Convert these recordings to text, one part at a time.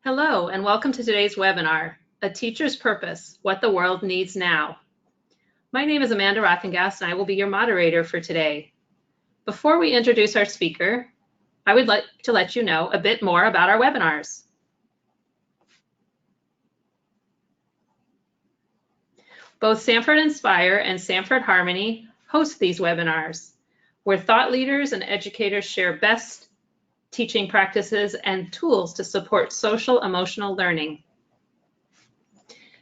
Hello, and welcome to today's webinar, A Teacher's Purpose, What the World Needs Now. My name is Amanda Rothengast, and I will be your moderator for today. Before we introduce our speaker, I would like to let you know a bit more about our webinars. Both Sanford Inspire and Sanford Harmony host these webinars, where thought leaders and educators share best teaching practices and tools to support social emotional learning.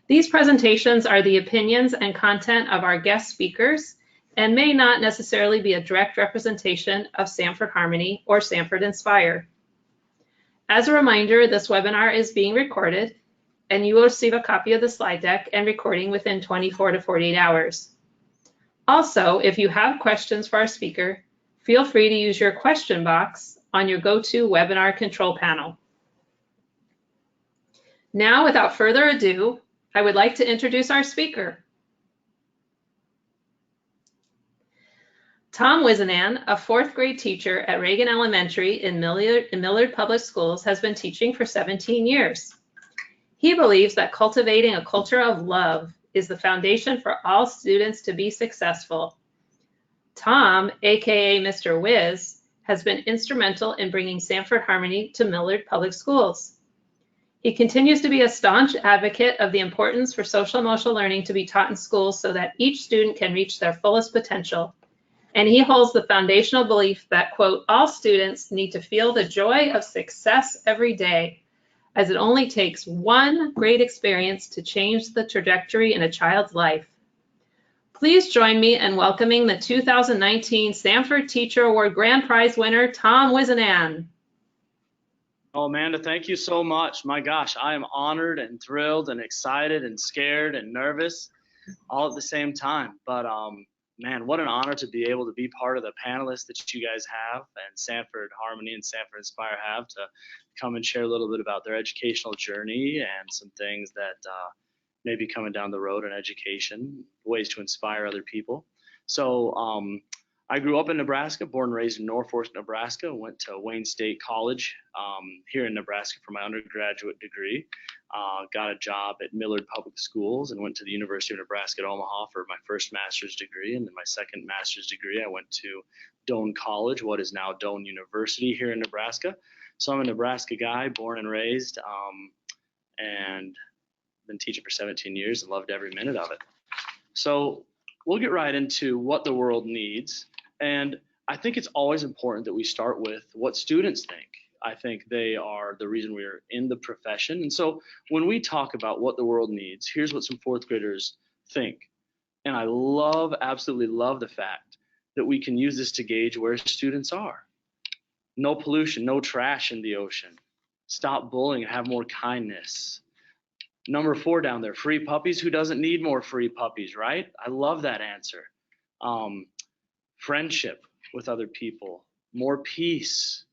These presentations are the opinions and content of our guest speakers and may not necessarily be a direct representation of Sanford Harmony or Sanford Inspire. As a reminder, this webinar is being recorded, and you will receive a copy of the slide deck and recording within 24 to 48 hours. Also, if you have questions for our speaker, feel free to use your question box on your GoToWebinar control panel. Now, without further ado, I would like to introduce our speaker. Tom Whisinnand, a fourth grade teacher at Reagan Elementary in Millard Public Schools, has been teaching for 17 years. He believes that cultivating a culture of love is the foundation for all students to be successful. Tom, a.k.a. Mr. Whiz, has been instrumental in bringing Sanford Harmony to Millard Public Schools. He continues to be a staunch advocate of the importance for social emotional learning to be taught in schools so that each student can reach their fullest potential. And he holds the foundational belief that, quote, all students need to feel the joy of success every day, as it only takes one great experience to change the trajectory in a child's life. Please join me in welcoming the 2019 Sanford Teacher Award Grand Prize winner, Tom Whisinnand. Oh, Amanda, thank you so much. My gosh, I am honored and thrilled and excited and scared and nervous all at the same time. But man, what an honor to be able to be part of the panelists that you guys have and Sanford Harmony and Sanford Inspire have to come and share a little bit about their educational journey and some things that may be coming down the road in education, ways to inspire other people. So I grew up in Nebraska, born and raised in Norfolk, Nebraska, went to Wayne State College here in Nebraska for my undergraduate degree, got a job at Millard Public Schools and went to the University of Nebraska at Omaha for my first master's degree. And then my second master's degree, I went to Doane College, what is now Doane University here in Nebraska. So I'm a Nebraska guy, born and raised, and been teaching for 17 years and loved every minute of it. So we'll get right into what the world needs. And I think it's always important that we start with what students think. I think they are the reason we're in the profession. And so when we talk about what the world needs, here's what some fourth graders think. And I absolutely love the fact that we can use this to gauge where students are. No pollution, no trash in the ocean. Stop bullying and have more kindness. Number 4 down there, free puppies. Who doesn't need more free puppies, right? I love that answer. Friendship with other people, more peace,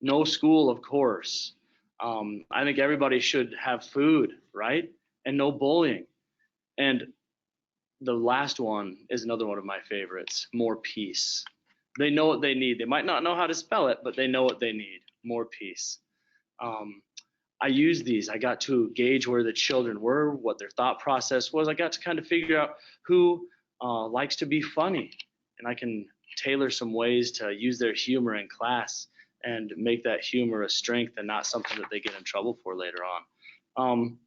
no school, of course. I think everybody should have food, right? And no bullying. And the last one is another one of my favorites, more peace. They know what they need. They might not know how to spell it, but they know what they need, more peace. I used these. I got to gauge where the children were, what their thought process was. I got to kind of figure out who likes to be funny. And I can tailor some ways to use their humor in class and make that humor a strength and not something that they get in trouble for later on.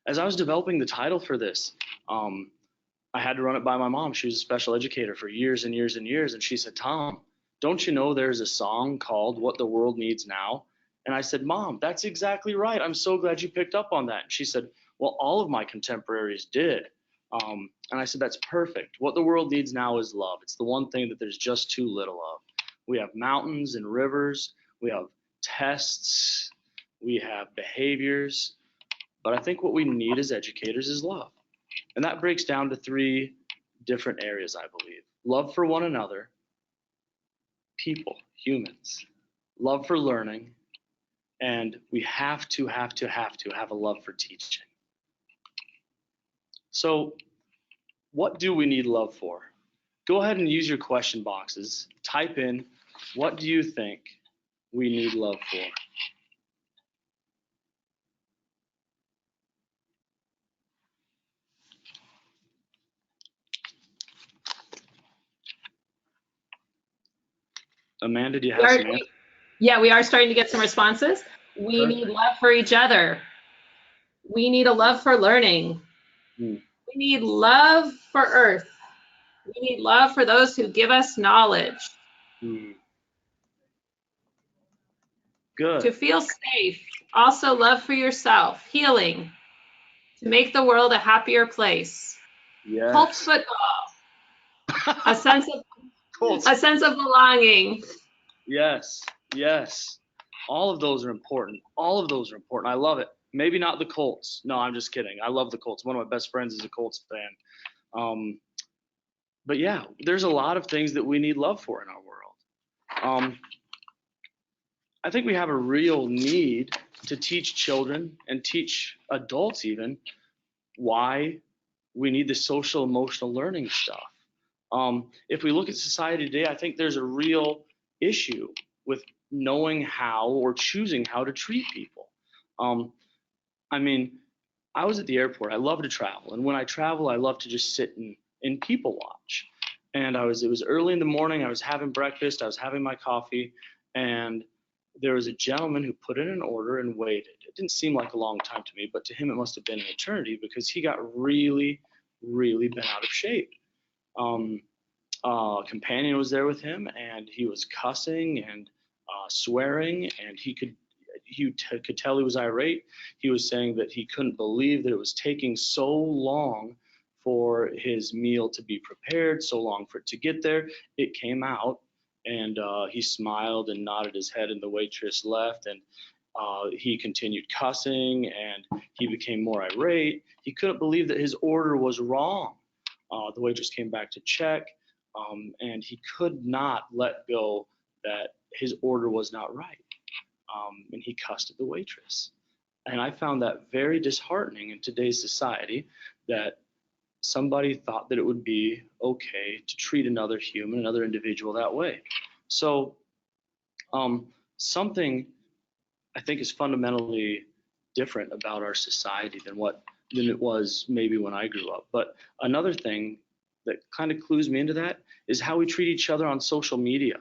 As I was developing the title for this, I had to run it by my mom. She was a special educator for years and years and years. And she said, Tom, don't you know there's a song called What the World Needs Now? And I said, Mom, that's exactly right. I'm so glad you picked up on that. And she said, well, all of my contemporaries did. And I said, that's perfect. What the world needs now is love. It's the one thing that there's just too little of. We have mountains and rivers. We have tests. We have behaviors. But I think what we need as educators is love. And that breaks down to 3 different areas, I believe. Love for one another, people, humans, love for learning, and we have to have a love for teaching. So what do we need love for? Go ahead and use your question boxes. Type in, what do you think we need love for? Amanda, do you We have are, some answers? yeah, we are starting to get some responses. We need Perfect. love for each other. We need a love for learning. Hmm. We need love for Earth. We need love for those who give us knowledge. Hmm. To Good. feel safe. Also love for yourself. Healing. To make the world a happier place. Colts Yes. football. A sense of Colts. a sense of belonging. Yes. Yes. All of those are important. All of those are important. I love it. Maybe not the Colts. No, I'm just kidding. I love the Colts. One of my best friends is a Colts fan. Um, but yeah, there's a lot of things that we need love for in our world. Um, I think we have a real need to teach children and teach adults even why we need the social emotional learning stuff. If we look at society today, I think there's a real issue with knowing how or choosing how to treat people. Um, I mean, I was at the airport. I love to travel, and when I travel, I love to just sit and people watch. And it was early in the morning. I was having breakfast. I was having my coffee, and there was a gentleman who put in an order and waited. It didn't seem like a long time to me, but to him it must have been an eternity because he got really, really bent out of shape. Um, Companion was there with him, and he was cussing and swearing, and could tell he was irate. He was saying that he couldn't believe that it was taking so long for his meal to be prepared, so long for it to get there. It came out, and he smiled and nodded his head, and the waitress left, and he continued cussing, and he became more irate. He couldn't believe that his order was wrong. The waitress came back to check, and he could not let go that his order was not right. And he cussed at the waitress. And I found that very disheartening in today's society that somebody thought that it would be okay to treat another human, another individual that way. So, something I think is fundamentally different about our society than it was maybe when I grew up. But another thing that kind of clues me into that is how we treat each other on social media.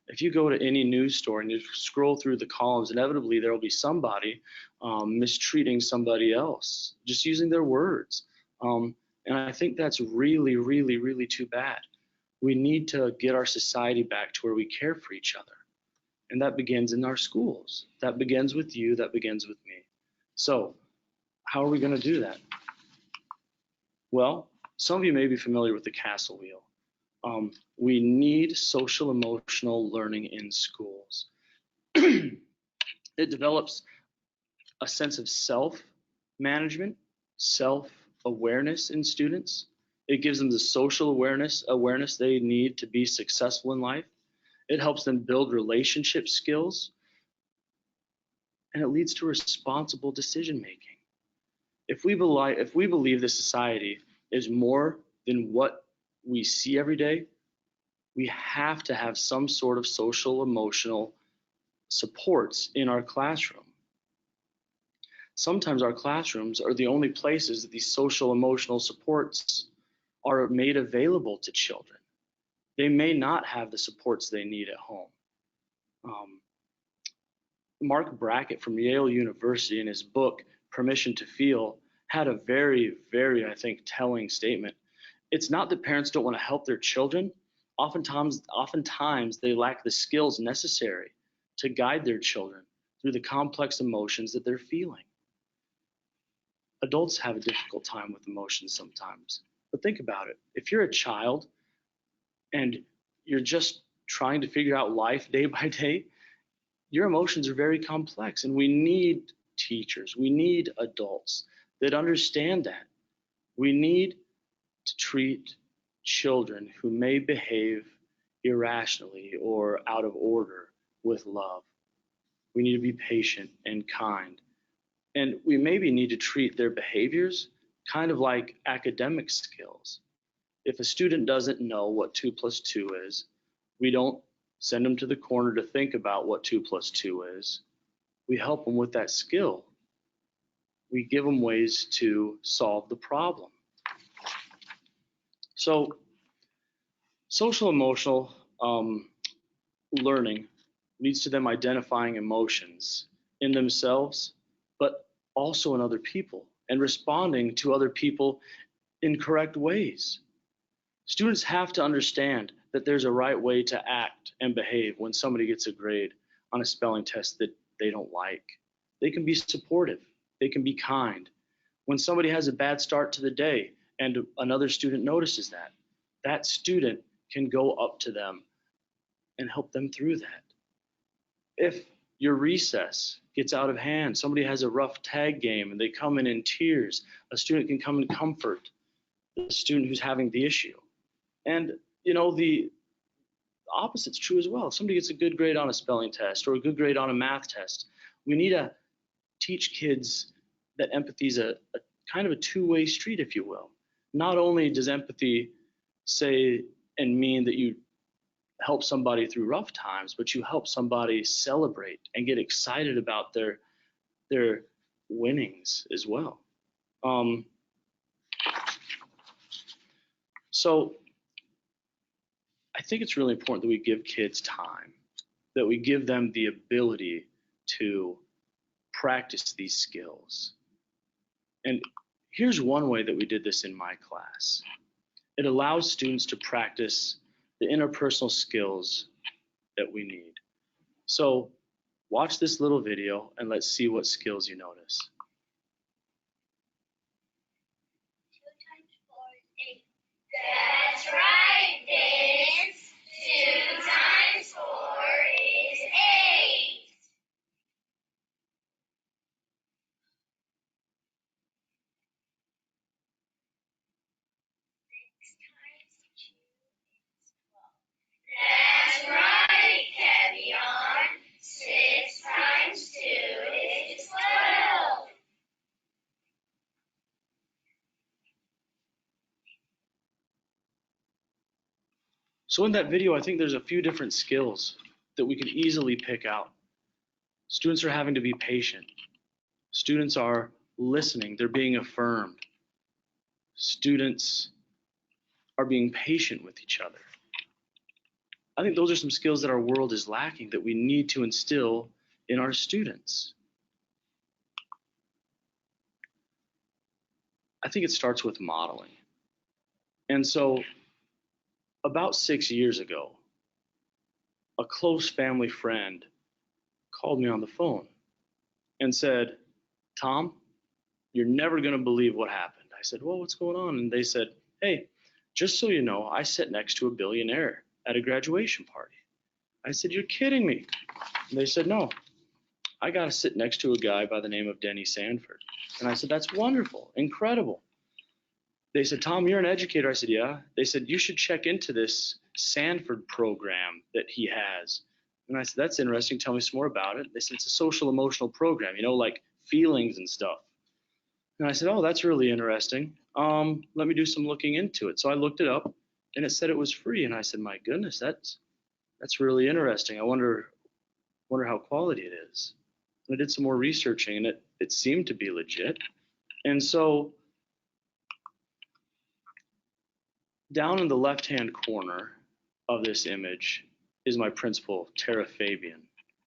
If you go to any news store and you scroll through the columns, inevitably there will be somebody mistreating somebody else, just using their words. And I think that's really, really, really too bad. We need to get our society back to where we care for each other. And that begins in our schools. That begins with you. That begins with me. So, how are we going to do that? Well, some of you may be familiar with the castle wheel. We need social emotional learning in schools. It develops a sense of self management, self awareness in students. It gives them the social awareness they need to be successful in life. It helps them build relationship skills, and it leads to responsible decision making. If we believe this society is more than what we see every day, we have to have some sort of social emotional supports in our classroom. Sometimes our classrooms are the only places that these social emotional supports are made available to children. They may not have the supports they need at home. Um, Mark Brackett from Yale University, in his book Permission to Feel, had a very, very, I think, telling statement. It's not that parents don't want to help their children. Oftentimes they lack the skills necessary to guide their children through the complex emotions that they're feeling. Adults have a difficult time with emotions sometimes. But think about it. If you're a child and you're just trying to figure out life day by day, your emotions are very complex, and we need teachers, we need adults that understand that. We need to treat children who may behave irrationally or out of order with love. We need to be patient and kind. And we maybe need to treat their behaviors kind of like academic skills. If a student doesn't know what 2 plus 2 is, we don't send them to the corner to think about what 2 plus 2 is. We help them with that skill. We give them ways to solve the problem. So social emotional learning leads to them identifying emotions in themselves, but also in other people, and responding to other people in correct ways. Students have to understand that there's a right way to act and behave when somebody gets a grade on a spelling test that they don't like. They can be supportive, they can be kind. When somebody has a bad start to the day and another student notices that, that student can go up to them and help them through that. If your recess gets out of hand, somebody has a rough tag game and they come in tears, a student can come and comfort the student who's having the issue. And the opposite's true as well. If somebody gets a good grade on a spelling test or a good grade on a math test, we need to teach kids that empathy is a kind of a two-way street, if you will. Not only does empathy say and mean that you help somebody through rough times, but you help somebody celebrate and get excited about their winnings as well. So I think it's really important that we give kids time, that we give them the ability to practice these skills. And here's one way that we did this in my class. It allows students to practice the interpersonal skills that we need. So watch this little video and let's see what skills you notice. 2 times 4 is 8. That's right, Vince. 2 times 4 is 8. 6 times 2 is 12. That's right, Kevion. 6 times 2 is 12. So in that video, I think there's a few different skills that we could easily pick out. Students are having to be patient. Students are listening. They're being affirmed. Students are being patient with each other. I think those are some skills that our world is lacking that we need to instill in our students. I think it starts with modeling. And so about 6 years ago, a close family friend called me on the phone and said, "Tom, you're never going to believe what happened." I said, "Well, what's going on?" And they said, "Hey, just so you know, I sat next to a billionaire at a graduation party." I said, "You're kidding me." And they said, "No, I got to sit next to a guy by the name of Denny Sanford." And I said, "That's wonderful, incredible." They said, "Tom, you're an educator." I said, "Yeah." They said, "You should check into this Sanford program that he has." And I said, "That's interesting. Tell me some more about it." They said, "It's a social emotional program, like feelings and stuff." And I said, "Oh, that's really interesting. Let me do some looking into it." So I looked it up and it said it was free. And I said, "My goodness, that's really interesting. I wonder how quality it is." And I did some more researching and it seemed to be legit. And so down in the left-hand corner of this image is my principal, Tara Fabian.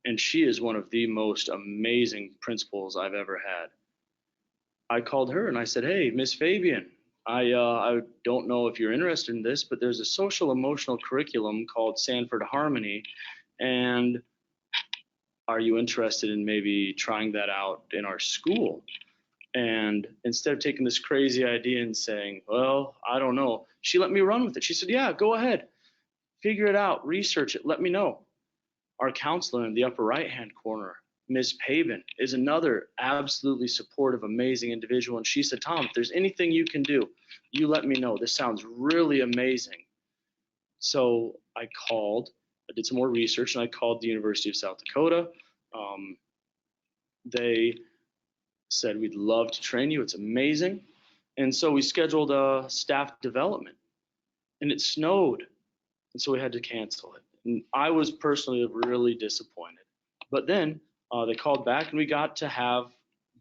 And she is one of the most amazing principals I've ever had. I called her and I said, "Hey, Miss Fabian, I don't know if you're interested in this, but there's a social emotional curriculum called Sanford Harmony. And are you interested in maybe trying that out in our school?" And instead of taking this crazy idea and saying, "Well, I don't know," she let me run with it. She said, "Yeah, go ahead. Figure it out. Research it. Let me know." Our counselor in the upper right-hand corner, Ms. Pabin, is another absolutely supportive, amazing individual. And she said, "Tom, if there's anything you can do, you let me know. This sounds really amazing." So I did some more research, and I called the University of South Dakota. They said, "We'd love to train you. It's amazing." And so we scheduled a staff development, and it snowed. And so we had to cancel it. And I was personally really disappointed. But then they called back and we got to have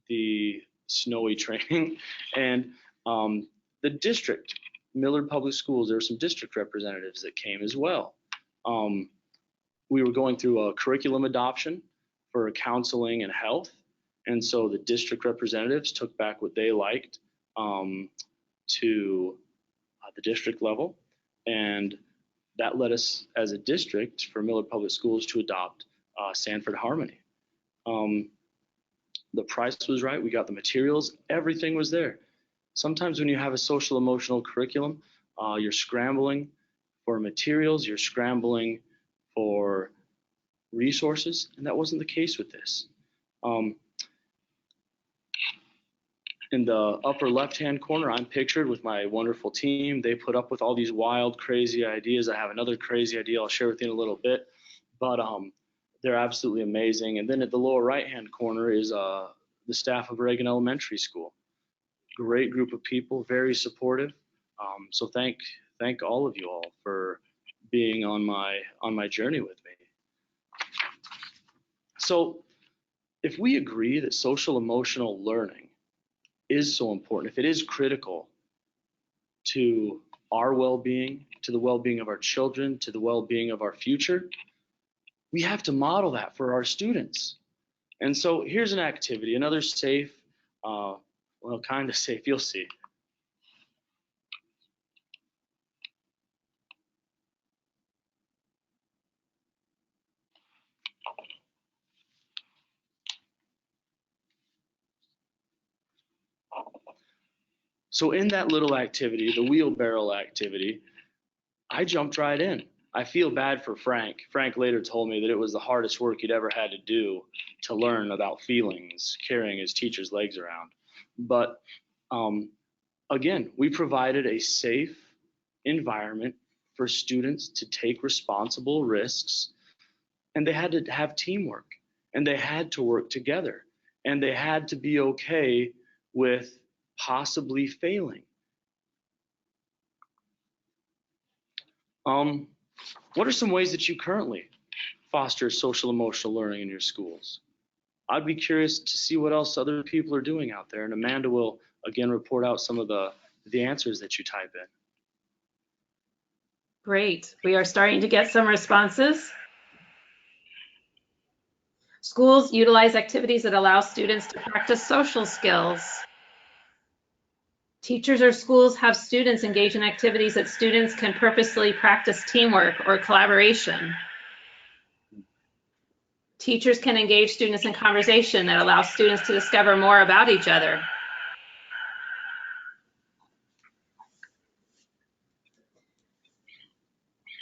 the snowy training. And the district, Millard Public Schools, there were some district representatives that came as well. we were going through a curriculum adoption for counseling and health. And so the district representatives took back what they liked to the district level. And that led us as a district for Millard Public Schools to adopt Sanford Harmony. The price was right. We got the materials. Everything was there. Sometimes when you have a social emotional curriculum, you're scrambling for materials, you're scrambling for resources, and that wasn't the case with this. In the upper left-hand corner, I'm pictured with my wonderful team. They put up with all these wild, crazy ideas. I have another crazy idea I'll share with you in a little bit, but they're absolutely amazing. And then at the lower right-hand corner is the staff of Reagan Elementary School. Great group of people, very supportive. So thank all of you all for being on my journey with me. So if we agree that social emotional learning is so important, if it is critical to our well-being, to the well-being of our children, to the well-being of our future, we have to model that for our students. And so here's an activity, another safe, well, kind of safe, you'll see. So in that little activity, the wheelbarrow activity, I jumped right in. I feel bad for Frank. Frank later told me that it was the hardest work he'd ever had to do to learn about feelings, carrying his teacher's legs around. But again, we provided a safe environment for students to take responsible risks, and they had to have teamwork, and they had to work together, and they had to be okay with possibly failing. What are some ways that you currently foster social emotional learning in your schools? I'd be curious to see what else other people are doing out there, and Amanda will again report out some of the answers that you type in. Great. We are starting to get some responses. Schools utilize activities that allow students to practice social skills. Teachers or schools have students engage in activities that students can purposely practice teamwork or collaboration. Teachers can engage students in conversation that allows students to discover more about each other.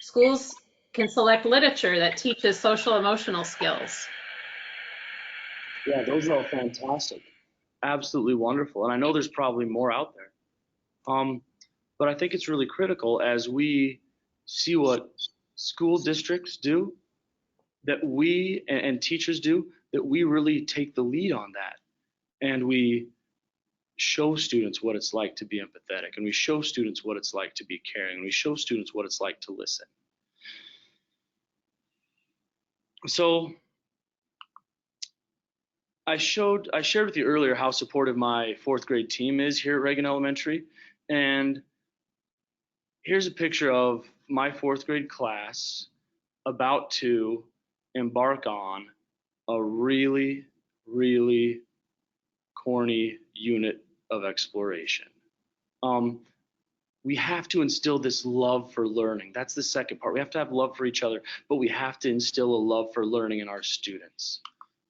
Schools can select literature that teaches social emotional skills. Yeah, those are all fantastic. Absolutely wonderful. And I know there's probably more out there. But I think it's really critical as we see what school districts do, that we and teachers do, that we really take the lead on that. And we show students what it's like to be empathetic, and we show students what it's like to be caring, and we show students what it's like to listen. So I shared with you earlier how supportive my fourth grade team is here at Reagan Elementary. And here's a picture of my fourth grade class about to embark on a really, really corny unit of exploration. We have to instill this love for learning. That's the second part. We have to have love for each other, but we have to instill a love for learning in our students.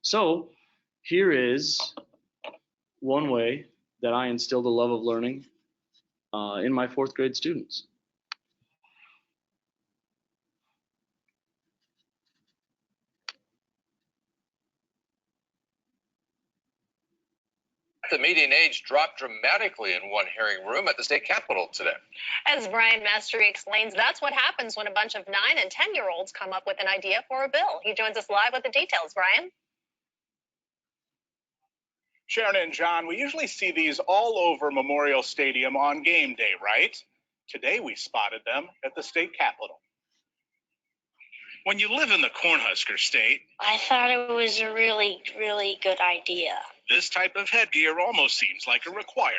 So here is one way that I instilled a love of learning in my fourth grade students. The median age dropped dramatically in one hearing room at the state capitol today. As Brian Mastery explains, that's what happens when a bunch of 9- and 10-year-olds come up with an idea for a bill. He joins us live with the details. Brian? Sharon and John, we usually see these all over Memorial Stadium on game day, right? Today we spotted them at the state capitol. When you live in the Cornhusker state, I thought it was a really, really good idea. this type of headgear almost seems like a requirement.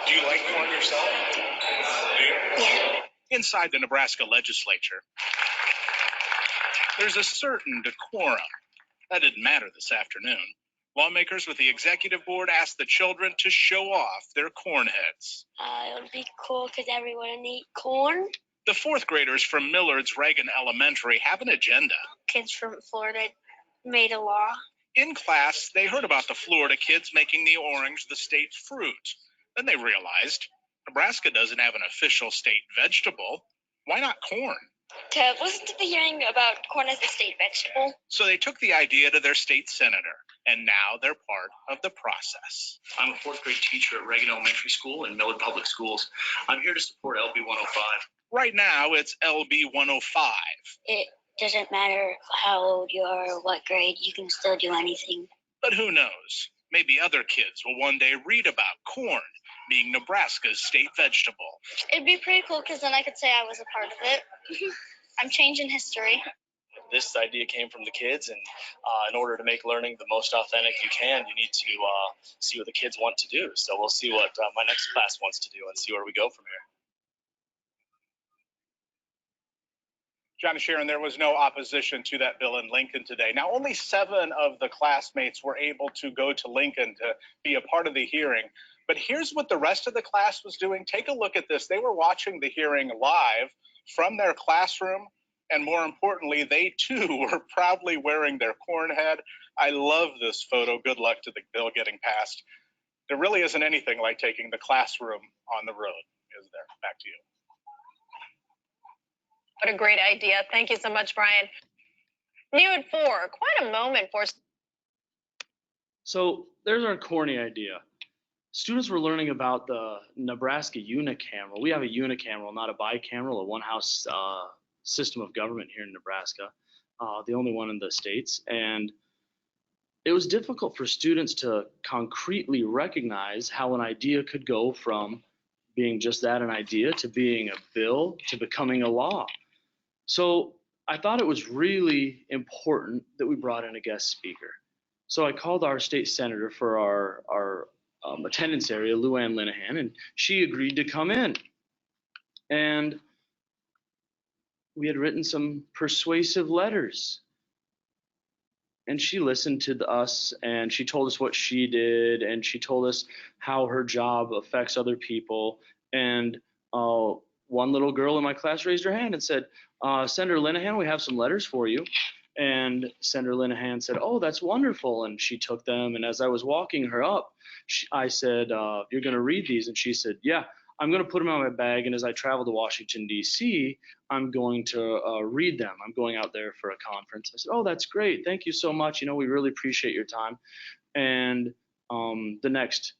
Do you like corn yourself? Yeah. Inside the Nebraska legislature, There's a certain decorum. That didn't matter this afternoon. Lawmakers with the executive board asked the children to show off their corn heads. It would be cool because everyone would eat corn. The fourth graders from Millard's Reagan Elementary have an agenda. Kids from Florida made a law. In class, they heard about the Florida kids making the orange the state fruit. Then they realized Nebraska doesn't have an official state vegetable. Why not corn? To listen to the hearing about corn as a state vegetable. So they took the idea to their state senator, and now they're part of the process. I'm a fourth grade teacher at Reagan Elementary School in Millard Public Schools. I'm here to support LB 105. Right now, it's LB 105. It doesn't matter how old you are or what grade, you can still do anything. But who knows? Maybe other kids will one day read about corn being Nebraska's state vegetable. It'd be pretty cool because then I could say I was a part of it. I'm changing history. This idea came from the kids, and in order to make learning the most authentic you can, you need to see what the kids want to do. So we'll see what my next class wants to do and see where we go from here. John and Sharon, there was no opposition to that bill in Lincoln today. Now, only 7 of the classmates were able to go to Lincoln to be a part of the hearing. But here's what the rest of the class was doing. Take a look at this. They were watching the hearing live from their classroom. And more importantly, they too were proudly wearing their corn head. I love this photo. Good luck to the bill getting passed. There really isn't anything like taking the classroom on the road, is there? Back to you. What a great idea. Thank you so much, Brian. New at 4, quite a moment for. So there's our corny idea. Students were learning about the Nebraska unicameral. We have a unicameral, not a bicameral, a one-house system of government here in Nebraska, the only one in the states. And it was difficult for students to concretely recognize how an idea could go from being just that, an idea, to being a bill, to becoming a law. So I thought it was really important that we brought in a guest speaker. So I called our state senator for our attendance area, Lou Ann Linehan, and she agreed to come in. And we had written some persuasive letters. And she listened to us, and she told us what she did, and she told us how her job affects other people. And one little girl in my class raised her hand and said, Senator Linehan, we have some letters for you. And Senator Linehan said, oh, that's wonderful. And she took them. And as I was walking her up, I said, you're going to read these? And she said, yeah, I'm going to put them in my bag. And as I travel to Washington, D.C., I'm going to read them. I'm going out there for a conference. I said, oh, that's great. Thank you so much. You know, we really appreciate your time. And the next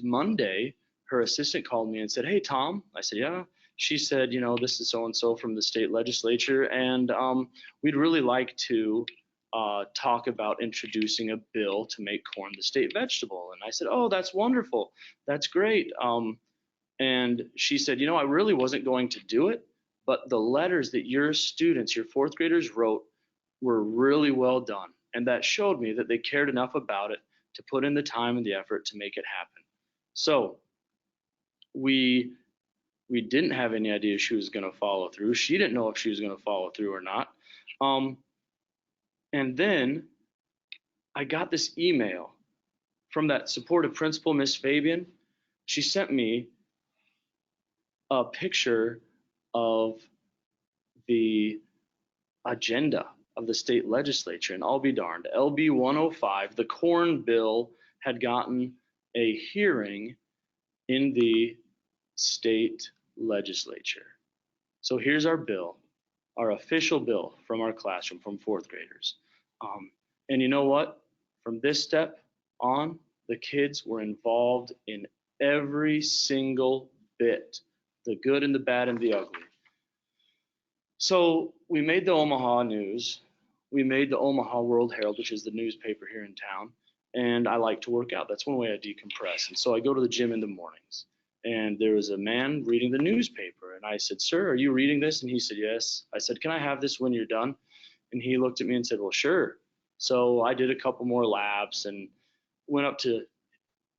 Monday, her assistant called me and said, hey, Tom. I said, yeah. She said, you know, this is so-and-so from the state legislature, and we'd really like to talk about introducing a bill to make corn the state vegetable. And I said, oh, that's wonderful. That's great. And she said, you know, I really wasn't going to do it, but the letters that your students, your fourth graders wrote were really well done. And that showed me that they cared enough about it to put in the time and the effort to make it happen. So we didn't have any idea she was going to follow through. She didn't know if she was going to follow through or not. And then I got this email from that supportive principal, Miss Fabian. She sent me a picture of the agenda of the state legislature, and I'll be darned, LB 105, the corn bill, had gotten a hearing in the state legislature. So here's our bill, our official bill from our classroom, from fourth graders. And you know what? From this step on, the kids were involved in every single bit, the good and the bad and the ugly. So we made the Omaha News. We made the Omaha World Herald, which is the newspaper here in town. And I like to work out. That's one way I decompress. And so I go to the gym in the mornings. And there was a man reading the newspaper. And I said, sir, are you reading this? And he said, yes. I said, can I have this when you're done? And he looked at me and said, well, sure. So I did a couple more laps and went up to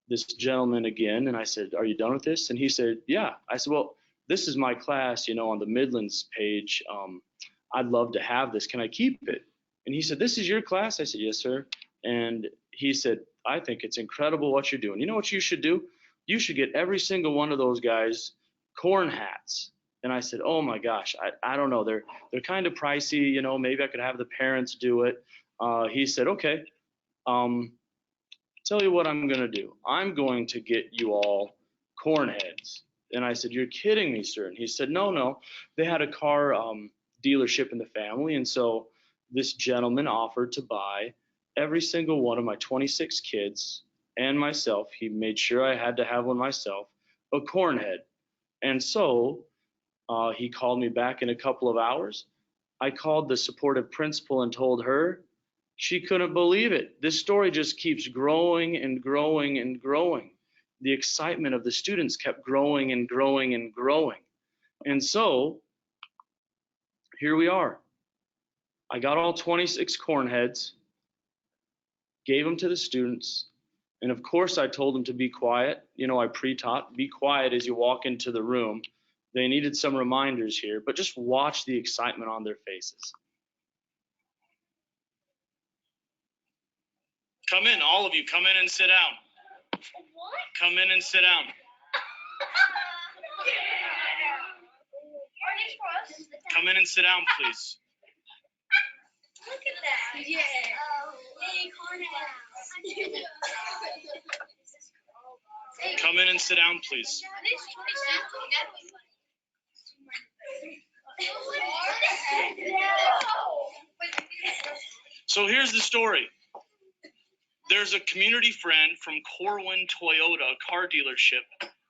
this gentleman again. And I said, are you done with this? And he said, yeah. I said, well, this is my class, you know, on the Midlands page. I'd love to have this. Can I keep it? And he said, this is your class? I said, yes, sir. And he said, I think it's incredible what you're doing. You know what you should do? You should get every single one of those guys corn hats. And I said, oh my gosh, I don't know. They're kind of pricey. You know, maybe I could have the parents do it. He said, okay, tell you what I'm going to do. I'm going to get you all corn heads. And I said, you're kidding me, sir. And he said, no. They had a car dealership in the family. And so this gentleman offered to buy every single one of my 26 kids and myself. He made sure I had to have one myself, a corn head. And so he called me back in a couple of hours. I called the supportive principal and told her. She couldn't believe it. This story just keeps growing and growing and growing. The excitement of the students kept growing and growing and growing. And so here we are. I got all 26 corn heads, gave them to the students, and of course I told them to be quiet. You know, I pre-taught, be quiet as you walk into the room. They needed some reminders here, but just watch the excitement on their faces. Come in, all of you, come in and sit down. What? Come in and sit down. Come in and sit down, please. Look at that. Yeah. Hey, cornhead. Come in and sit down, please. So here's the story. There's a community friend from Corwin Toyota car dealership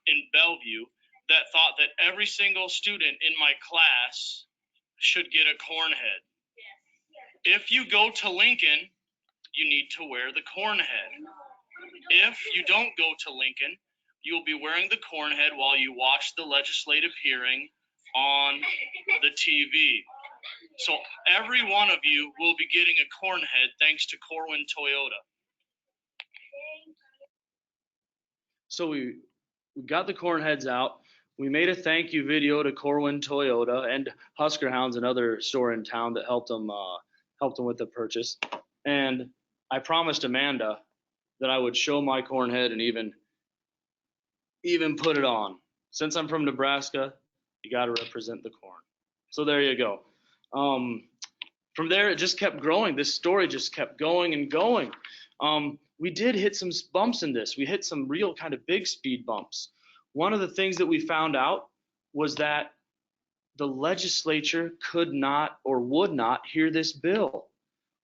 in Bellevue that thought that every single student in my class should get a corn head. If you go to Lincoln, you need to wear the corn head. If you don't go to Lincoln, you'll be wearing the corn head while you watch the legislative hearing on the TV. So every one of you will be getting a corn head thanks to Corwin Toyota. So we got the corn heads out. We made a thank you video to Corwin Toyota and Husker Hounds, another store in town that helped them with the purchase. And I promised Amanda that I would show my corn head and even put it on. Since I'm from Nebraska, you got to represent the corn. So there you go. From there, it just kept growing. This story just kept going and going. We did hit some bumps in this. We hit some real kind of big speed bumps. One of the things that we found out was that the legislature could not or would not hear this bill.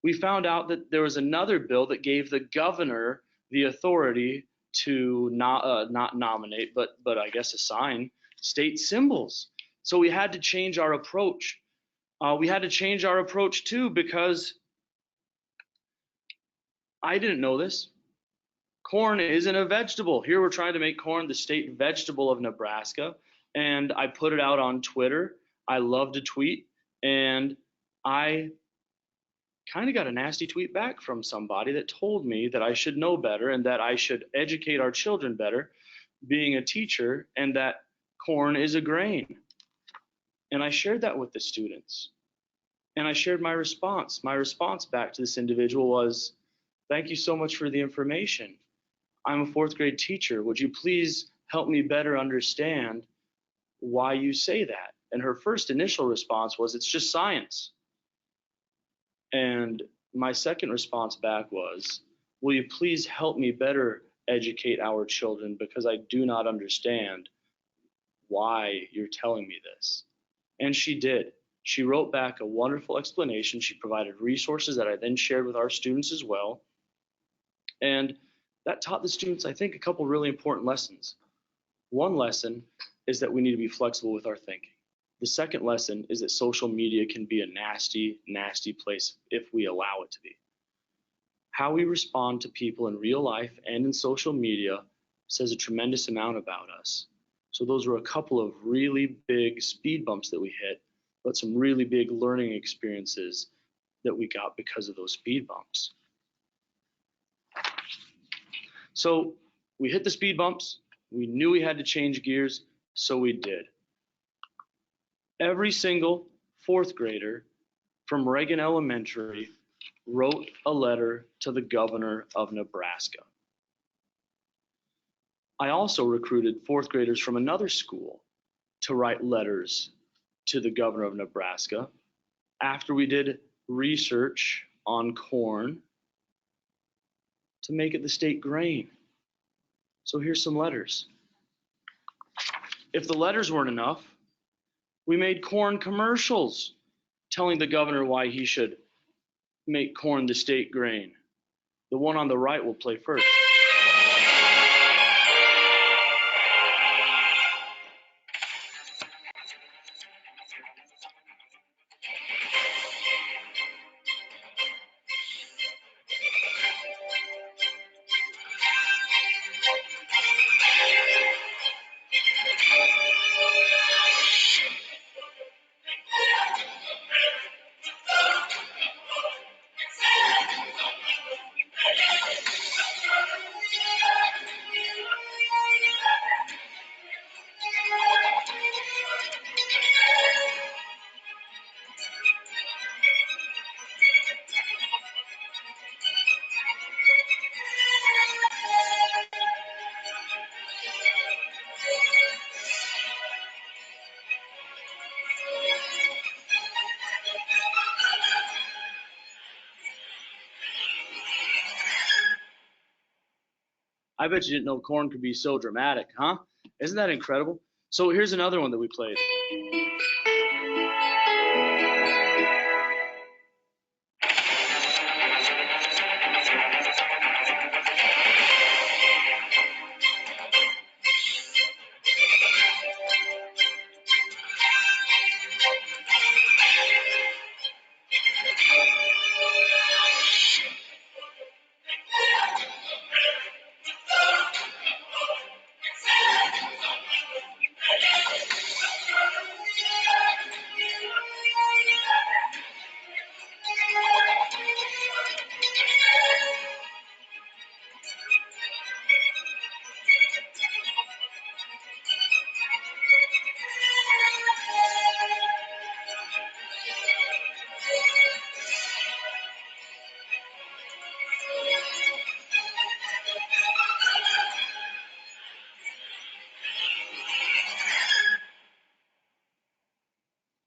We found out that there was another bill that gave the governor the authority to not nominate, but I guess assign state symbols. So we had to change our approach. We had to change our approach too, because I didn't know this. Corn isn't a vegetable. Here we're trying to make corn the state vegetable of Nebraska. And I put it out on Twitter. I love to tweet. And I kind of got a nasty tweet back from somebody that told me that I should know better and that I should educate our children better, being a teacher, and that corn is a grain. And I shared that with the students. And I shared my response. My response back to this individual was, thank you so much for the information. I'm a fourth grade teacher. Would you please help me better understand why you say that? And her first initial response was, it's just science. And my second response back was, will you please help me better educate our children, because I do not understand why you're telling me this. And she did. She wrote back a wonderful explanation. She provided resources that I then shared with our students as well. And that taught the students, I think, a couple really important lessons. One lesson is that we need to be flexible with our thinking. The second lesson is that social media can be a nasty, nasty place if we allow it to be. How we respond to people in real life and in social media says a tremendous amount about us. So those were a couple of really big speed bumps that we hit, but some really big learning experiences that we got because of those speed bumps. So we hit the speed bumps. We knew we had to change gears, so we did. Every single fourth grader from Reagan Elementary wrote a letter to the governor of Nebraska. I also recruited fourth graders from another school to write letters to the governor of Nebraska after we did research on corn to make it the state grain. So here's some letters. If the letters weren't enough, we made corn commercials telling the governor why he should make corn the state grain. The one on the right will play first. I bet you didn't know corn could be so dramatic, huh? Isn't that incredible? So here's another one that we played.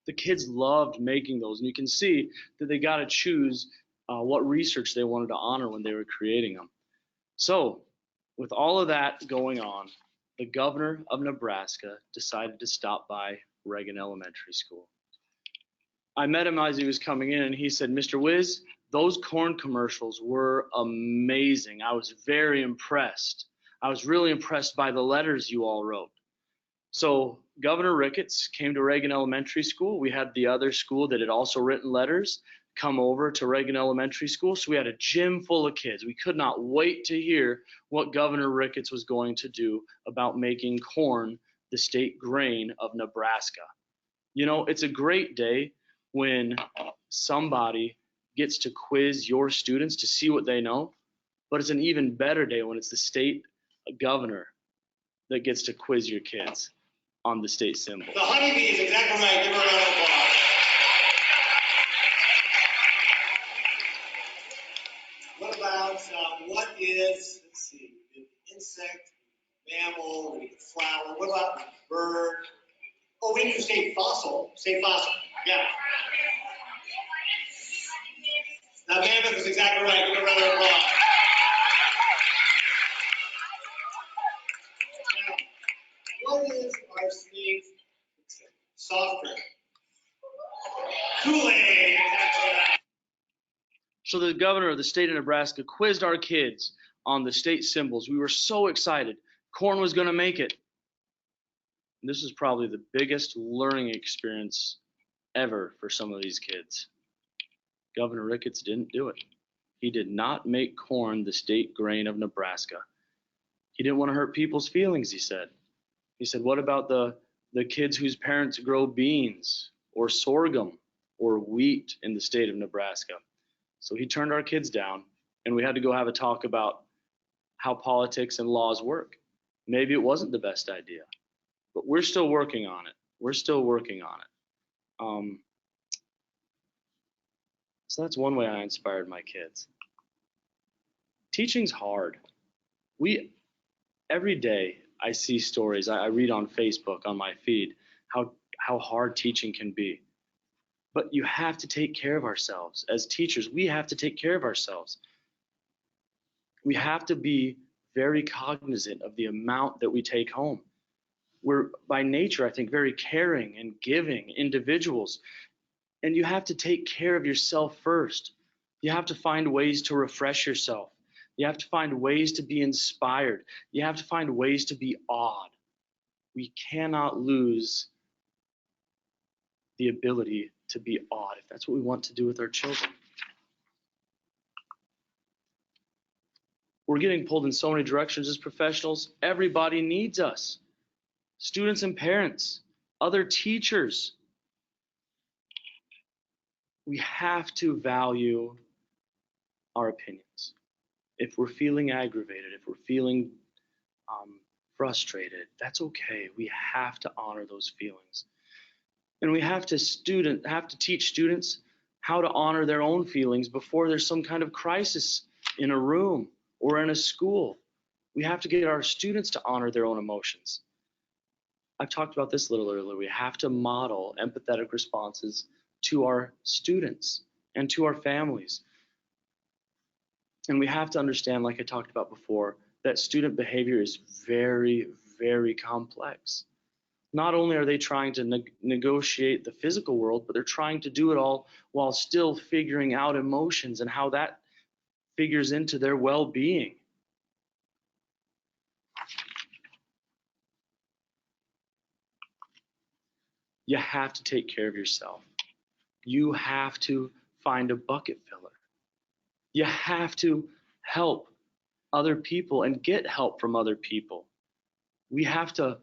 The kids loved making those, and you can see that they got to choose what research they wanted to honor when they were creating them. So, with all of that going on, the governor of Nebraska decided to stop by Reagan Elementary School. I met him as he was coming in, and he said, "Mr. Whiz, those corn commercials were amazing. I was very impressed. I was really impressed by the letters you all wrote." So Governor Ricketts came to Reagan Elementary School. We had the other school that had also written letters come over to Reagan Elementary School. So we had a gym full of kids. We could not wait to hear what Governor Ricketts was going to do about making corn the state grain of Nebraska. You know, it's a great day when somebody gets to quiz your students to see what they know, but it's an even better day when it's the state governor that gets to quiz your kids on the state symbol. The honeybee is exactly right. Give her a round of applause. What about what is, let's see, insect, mammal, flower, what about bird? Oh, we can say fossil. Say fossil. Yeah. Now, mammoth is exactly right. Give her a round of applause. Now, what is our snake's soft drink? Kool-Aid. So the governor of the state of Nebraska quizzed our kids on the state symbols. We were so excited. Corn was going to make it. And this is probably the biggest learning experience ever for some of these kids. Governor Ricketts didn't do it. He did not make corn the state grain of Nebraska. He didn't want to hurt people's feelings, he said. He said, what about the kids whose parents grow beans or sorghum or wheat in the state of Nebraska? So he turned our kids down, and we had to go have a talk about how politics and laws work. Maybe it wasn't the best idea, but we're still working on it. We're still working on it. So that's one way I inspired my kids. Teaching's hard. Every day I see stories, I read on Facebook, on my feed, how hard teaching can be. But you have to take care of ourselves. As teachers, we have to take care of ourselves. We have to be very cognizant of the amount that we take home. We're, by nature, I think, very caring and giving individuals. And you have to take care of yourself first. You have to find ways to refresh yourself. You have to find ways to be inspired. You have to find ways to be awed. We cannot lose the ability to be awed if that's what we want to do with our children. We're getting pulled in so many directions as professionals. Everybody needs us. Students and parents, other teachers. We have to value our opinions. If we're feeling aggravated, if we're feeling frustrated, that's okay. We have to honor those feelings. And we have to teach students how to honor their own feelings before there's some kind of crisis in a room or in a school. We have to get our students to honor their own emotions. I've talked about this a little earlier. We have to model empathetic responses to our students and to our families. And we have to understand, like I talked about before, that student behavior is very, very complex. Not only are they trying to negotiate the physical world, but they're trying to do it all while still figuring out emotions and how that figures into their well-being. You have to take care of yourself. You have to find a bucket filler. You have to help other people and get help from other people. We have to,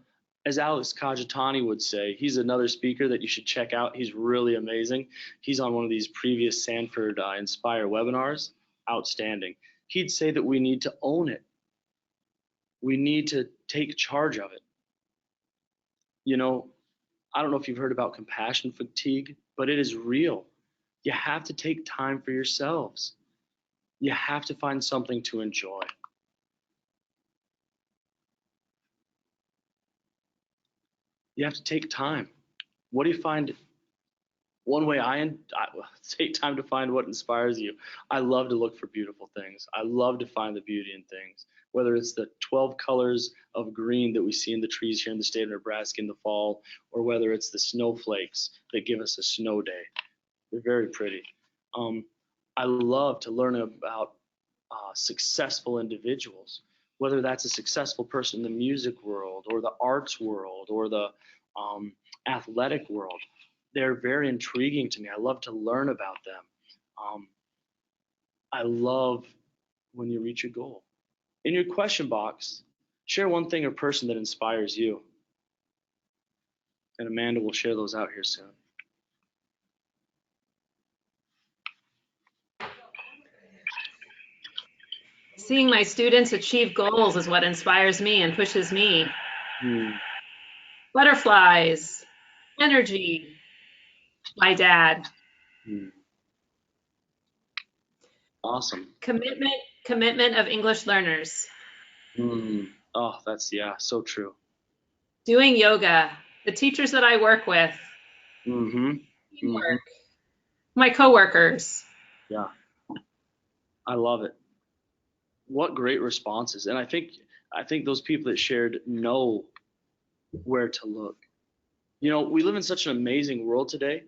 as Alex Kajatani would say, he's another speaker that you should check out. He's really amazing. He's on one of these previous Sanford Inspire webinars. Outstanding. He'd say that we need to own it. We need to take charge of it. You know, I don't know if you've heard about compassion fatigue, but it is real. You have to take time for yourselves. You have to find something to enjoy. You have to take time. What do you find? One way I take time to find what inspires you. I love to look for beautiful things. I love to find the beauty in things, whether it's the 12 colors of green that we see in the trees here in the state of Nebraska in the fall, or whether it's the snowflakes that give us a snow day. They're very pretty. I love to learn about successful individuals, whether that's a successful person in the music world or the arts world or the athletic world. They're very intriguing to me. I love to learn about them. I love when you reach your goal. In your question box, share one thing or person that inspires you. And Amanda will share those out here soon. Seeing my students achieve goals is what inspires me and pushes me. Butterflies, energy, my dad. Awesome. Commitment of English learners. Oh, that's, yeah, so true. Doing yoga, the teachers that I work with, teamwork, my coworkers. Yeah, I love it. What great responses. And I think those people that shared know where to look. You know, we live in such an amazing world today.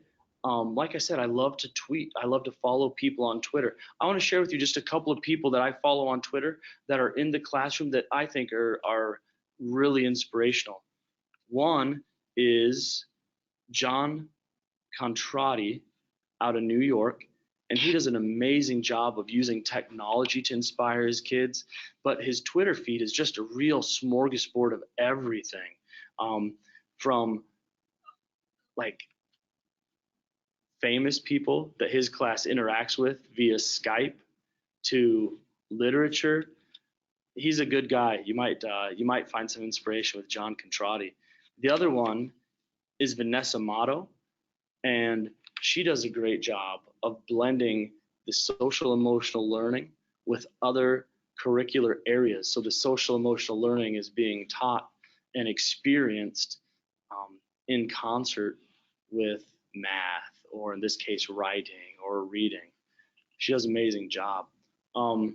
Like I said, I love to tweet. I love to follow people on Twitter. I want to share with you just a couple of people that I follow on Twitter that are in the classroom that I think are really inspirational. One is John Conte out of New York, and he does an amazing job of using technology to inspire his kids. But his Twitter feed is just a real smorgasbord of everything, from like famous people that his class interacts with via Skype to literature. He's a good guy. You might find some inspiration with John Conte. The other one is Vanessa Motto, and she does a great job of blending the social emotional learning with other curricular areas. So the social emotional learning is being taught and experienced in concert with math, or in this case, writing or reading. She does an amazing job. And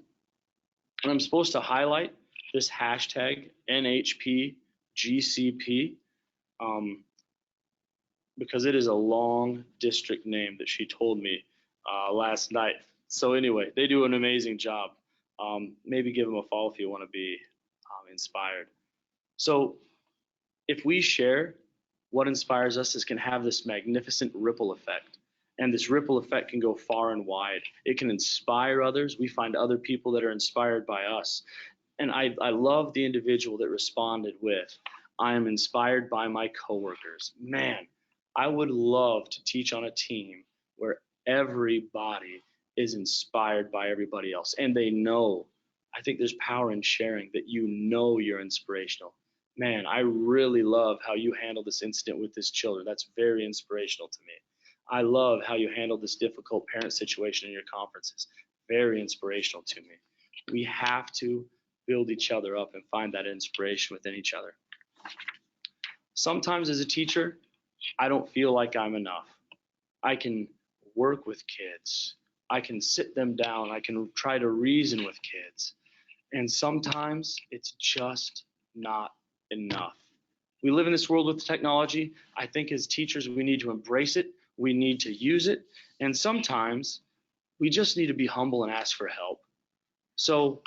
I'm supposed to highlight this hashtag NHPGCP because it is a long district name that she told me last night. So anyway, they do an amazing job. Maybe give them a follow if you want to be inspired. So if we share what inspires us, this can have this magnificent ripple effect. And this ripple effect can go far and wide. It can inspire others. We find other people that are inspired by us. And I love the individual that responded with, I am inspired by my coworkers. Man, I would love to teach on a team where everybody is inspired by everybody else. And they know, I think there's power in sharing that you know you're inspirational. Man, I really love how you handled this incident with this children. That's very inspirational to me. I love how you handled this difficult parent situation in your conferences. Very inspirational to me. We have to build each other up and find that inspiration within each other. Sometimes as a teacher, I don't feel like I'm enough. I can work with kids. I can sit them down. I can try to reason with kids. And sometimes it's just not enough. We live in this world with technology. I think as teachers, we need to embrace it. We need to use it. And sometimes we just need to be humble and ask for help. So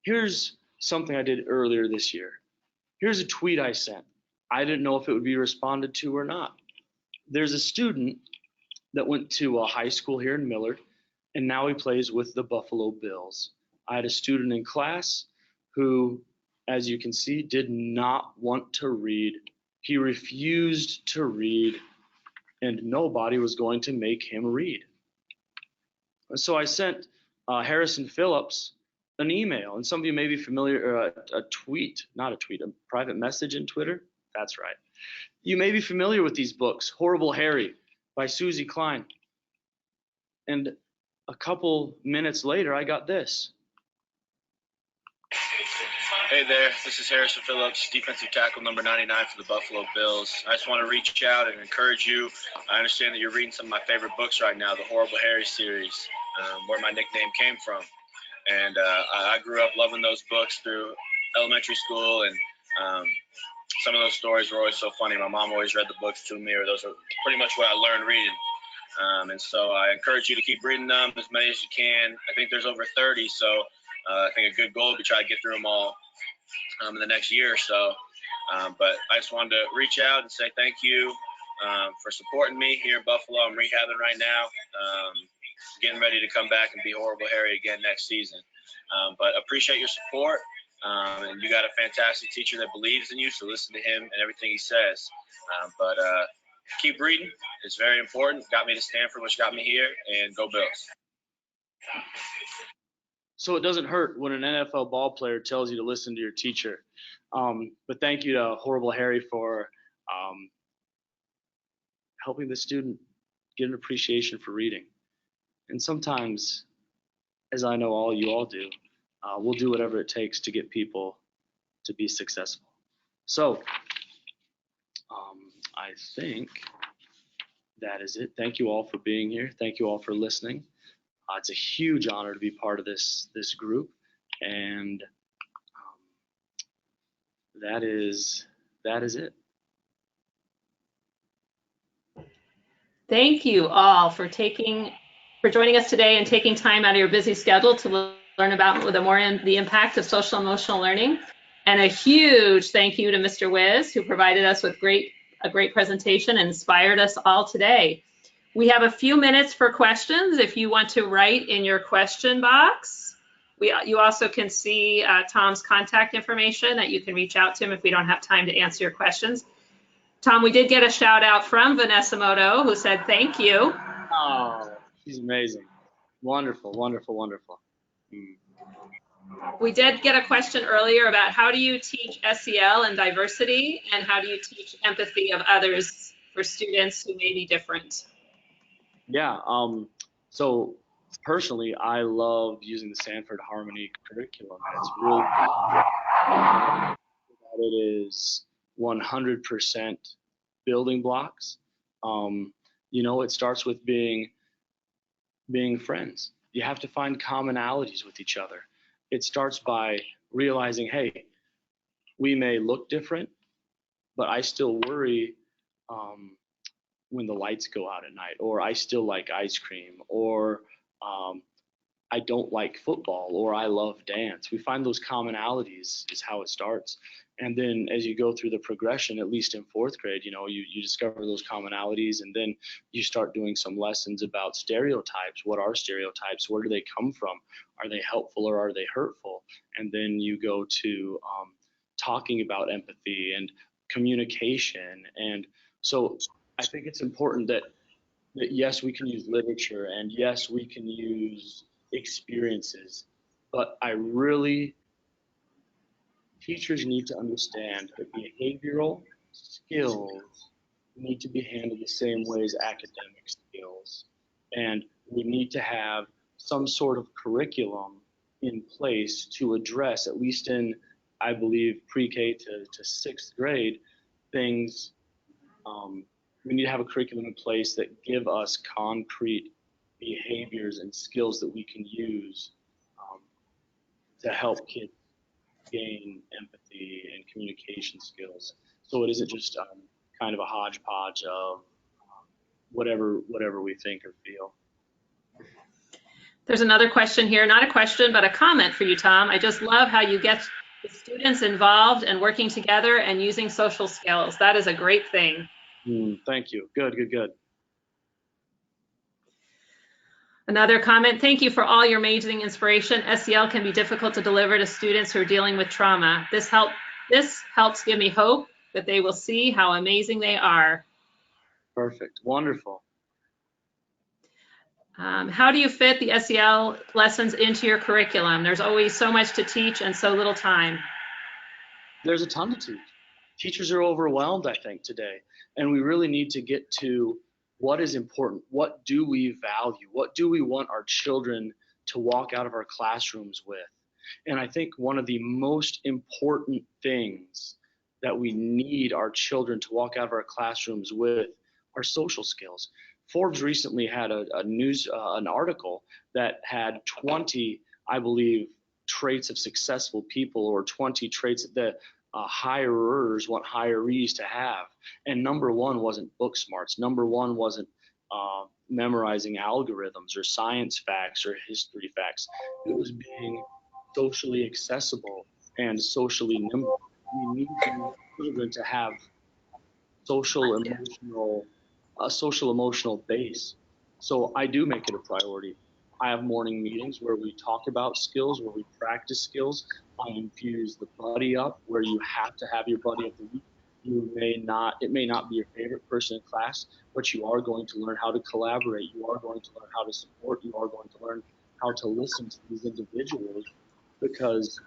here's something I did earlier this year. Here's a tweet I sent. I didn't know if it would be responded to or not. There's a student that went to a high school here in Millard, and now he plays with the Buffalo Bills. I had a student in class who, as you can see, did not want to read. He refused to read, and nobody was going to make him read. So I sent Harrison Phillips an email, and some of you may be familiar, a tweet, not a tweet, a private message in Twitter. That's right. You may be familiar with these books, Horrible Harry by Susie Klein. And a couple minutes later, I got this. Hey there, this is Harrison Phillips, defensive tackle number 99 for the Buffalo Bills. I just want to reach out and encourage you. I understand that you're reading some of my favorite books right now, the Horrible Harry series, where my nickname came from. And I grew up loving those books through elementary school, and some of those stories were always so funny. My mom always read the books to me, or those are pretty much what I learned reading. And so I encourage you to keep reading them as many as you can. I think there's over 30, so I think a good goal would be try to get through them all in the next year or so. But I just wanted to reach out and say thank you for supporting me here in Buffalo. I'm rehabbing right now, getting ready to come back and be Horrible Harry again next season. But appreciate your support. And you got a fantastic teacher that believes in you, so listen to him and everything he says. But keep reading. It's very important. Got me to Stanford, which got me here, and go Bills. So it doesn't hurt when an NFL ball player tells you to listen to your teacher. But thank you to Horrible Harry for helping the student get an appreciation for reading. And sometimes, as I know you all do, we'll do whatever it takes to get people to be successful. So I think that is it. Thank you all for being here. Thank you all for listening. It's a huge honor to be part of this group, and that is it. Thank you all for joining us today and taking time out of your busy schedule to learn about the impact of social emotional learning. And a huge thank you to Mr. Whiz, who provided us with a great presentation and inspired us all today. We have a few minutes for questions if you want to write in your question box. You also can see Tom's contact information that you can reach out to him if we don't have time to answer your questions. Tom, we did get a shout out from Vanessa Moto, who said thank you. Oh, she's amazing. Wonderful, wonderful, wonderful. We did get a question earlier about how do you teach SEL and diversity, and how do you teach empathy of others for students who may be different? Yeah. So personally, I love using the Sanford Harmony curriculum. It's really that it is 100% building blocks. It starts with being friends. You have to find commonalities with each other. It starts by realizing, hey, we may look different, but I still worry when the lights go out at night, or I still like ice cream, or I don't like football, or I love dance. We find those commonalities is how it starts. And then as you go through the progression, at least in fourth grade, you discover those commonalities, and then you start doing some lessons about stereotypes. What are stereotypes? Where do they come from? Are they helpful or are they hurtful? And then you go to talking about empathy and communication. And so I think it's important that yes, we can use literature, and yes, we can use experiences, but teachers need to understand that behavioral skills need to be handled the same way as academic skills. And we need to have some sort of curriculum in place to address, at least in, I believe, pre-K to sixth grade, things. We need to have a curriculum in place that give us concrete behaviors and skills that we can use to help kids gain empathy and communication skills. So it isn't just kind of a hodgepodge of whatever we think or feel. There's another question here, not a question, but a comment for you, Tom. I just love how you get the students involved and working together and using social skills. That is a great thing. Thank you. Good. Another comment, thank you for all your amazing inspiration. SEL can be difficult to deliver to students who are dealing with trauma. This helps give me hope that they will see how amazing they are. Perfect. Wonderful. How do you fit the SEL lessons into your curriculum? There's always so much to teach and so little time. There's a ton to teach. Teachers are overwhelmed, I think, today. And we really need to get to what is important. What do we value? What do we want our children to walk out of our classrooms with? And I think one of the most important things that we need our children to walk out of our classrooms with are social skills. Forbes recently had an article that had 20, I believe, traits of successful people, or 20 traits that hirers want hirees to have. And number one wasn't book smarts. Number one wasn't memorizing algorithms or science facts or history facts. It was being socially accessible and socially nimble. We need children to have a social emotional base. So I do make it a priority. I have morning meetings where we talk about skills, where we practice skills. I infuse the buddy up, where you have to have your buddy of the week. It may not be your favorite person in class, but you are going to learn how to collaborate. You are going to learn how to support. You are going to learn how to listen to these individuals, because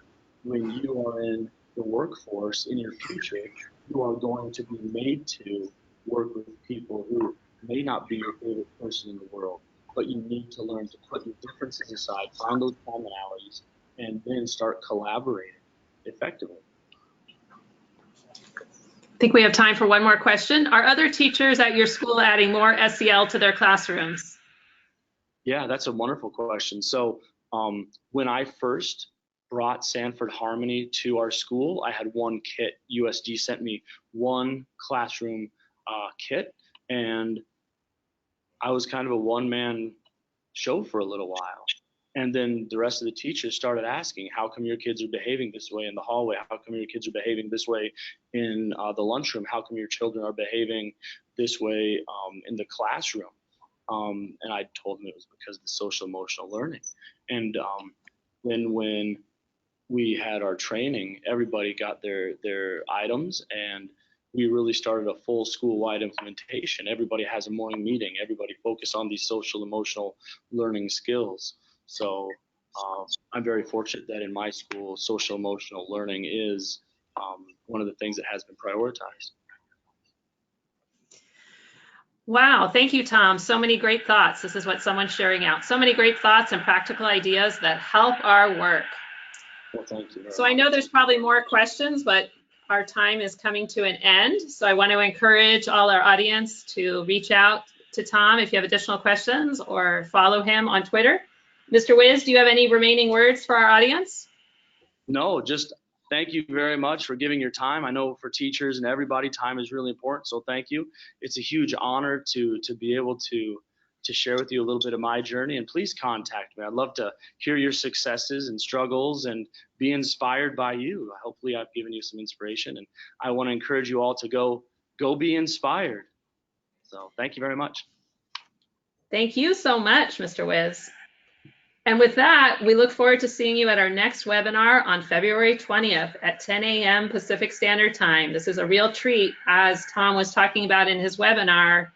when you are in the workforce in your future, you are going to be made to work with people who may not be your favorite person in the world, but you need to learn to put your differences aside, find those commonalities, and then start collaborating effectively. I think we have time for one more question. Are other teachers at your school adding more SEL to their classrooms? Yeah, that's a wonderful question. So when I first brought Sanford Harmony to our school, I had one kit. USD sent me one classroom kit, and I was kind of a one-man show for a little while. And then the rest of the teachers started asking, how come your kids are behaving this way in the hallway? How come your kids are behaving this way in the lunchroom? How come your children are behaving this way in the classroom? And I told them it was because of the social emotional learning. And then when we had our training, everybody got their items, and we really started a full school-wide implementation. Everybody has a morning meeting. Everybody focus on these social emotional learning skills. So I'm very fortunate that in my school, social emotional learning is one of the things that has been prioritized. Wow, thank you, Tom. So many great thoughts. This is what someone's sharing out. So many great thoughts and practical ideas that help our work. Well, thank you very So I know there's probably more questions, but our time is coming to an end. So I want to encourage all our audience to reach out to Tom if you have additional questions, or follow him on Twitter. Mr. Whiz, do you have any remaining words for our audience? No, just thank you very much for giving your time. I know for teachers and everybody, time is really important, so thank you. It's a huge honor to be able to share with you a little bit of my journey, and please contact me. I'd love to hear your successes and struggles and be inspired by you. Hopefully I've given you some inspiration, and I want to encourage you all to go be inspired. So thank you very much. Thank you so much, Mr. Whiz. And with that, we look forward to seeing you at our next webinar on February 20th at 10 a.m. Pacific Standard Time. This is a real treat. As Tom was talking about in his webinar,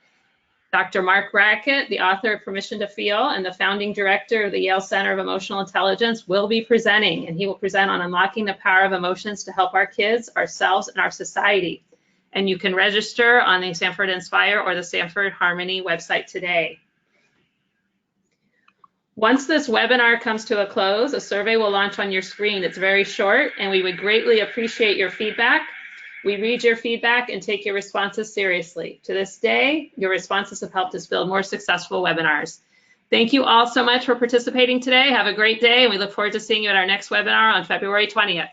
Dr. Mark Brackett, the author of Permission to Feel and the founding director of the Yale Center of Emotional Intelligence, will be presenting, and he will present on unlocking the power of emotions to help our kids, ourselves, and our society. And you can register on the Sanford Inspire or the Sanford Harmony website today. Once this webinar comes to a close, a survey will launch on your screen. It's very short, and we would greatly appreciate your feedback. We read your feedback and take your responses seriously. To this day, your responses have helped us build more successful webinars. Thank you all so much for participating today. Have a great day, and we look forward to seeing you at our next webinar on February 20th.